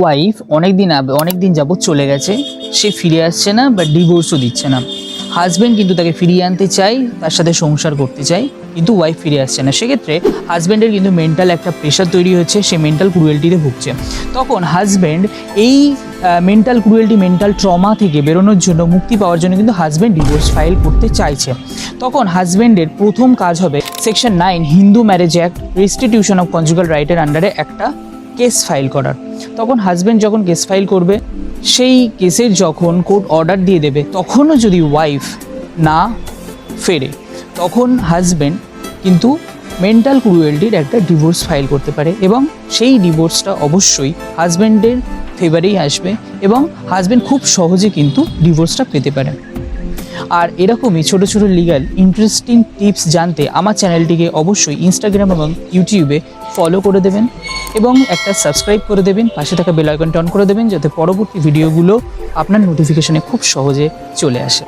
Wife অনেক দিন যাবত চলে গেছে, সে ফিরে আসছে না বা ডিভোর্সও দিচ্ছে না। হাজব্যান্ড কিন্তু তাকে ফিরিয়ে আনতে চায়, তার সাথে সংসার করতে চায়, কিন্তু ওয়াইফ ফিরে আসছে না। সেক্ষেত্রে হাজব্যান্ডের কিন্তু মেন্টাল একটা প্রেশার তৈরি হচ্ছে, সে মেন্টাল ক্রুয়েলটিতে ভুগছে। তখন হাজব্যান্ড এই মেন্টাল ক্রুয়েলটি, মেন্টাল ট্রমা থেকে বেরোনোর জন্য, মুক্তি পাওয়ার জন্য কিন্তু হাজব্যান্ড ডিভোর্স ফাইল করতে চাইছে। তখন হাজব্যান্ডের প্রথম কাজ হবে section 9 Hindu marriage act restitution of conjugal রাইটের আন্ডারে একটা কেস ফাইল করার। তখন হাজব্যান্ড যখন কেস ফাইল করবে, সেই কেসের যখন কোর্ট অর্ডার দিয়ে দেবে, তখনও যদি ওয়াইফ না ফেরে, তখন হাজব্যান্ড কিন্তু মেন্টাল ক্রুয়েলটির একটা ডিভোর্স ফাইল করতে পারে, এবং সেই ডিভোর্সটা অবশ্যই হাজব্যান্ডের ফেভারেই আসবে, এবং হাজব্যান্ড খুব সহজে কিন্তু ডিভোর্সটা পেতে পারে। আর এরকমই ছোট ছোট লিগ্যাল ইন্টারেস্টিং টিপস জানতে আমার চ্যানেলটিকে অবশ্যই ইনস্টাগ্রাম এবং ইউটিউবে ফলো করে দেবেন, এবং একটা সাবস্ক্রাইব করে দেবেন, পাশে থাকা বেল আইকনটা অন করে দেবেন, যাতে পরবর্তী ভিডিওগুলো আপনার নোটিফিকেশনে খুব সহজে চলে আসে।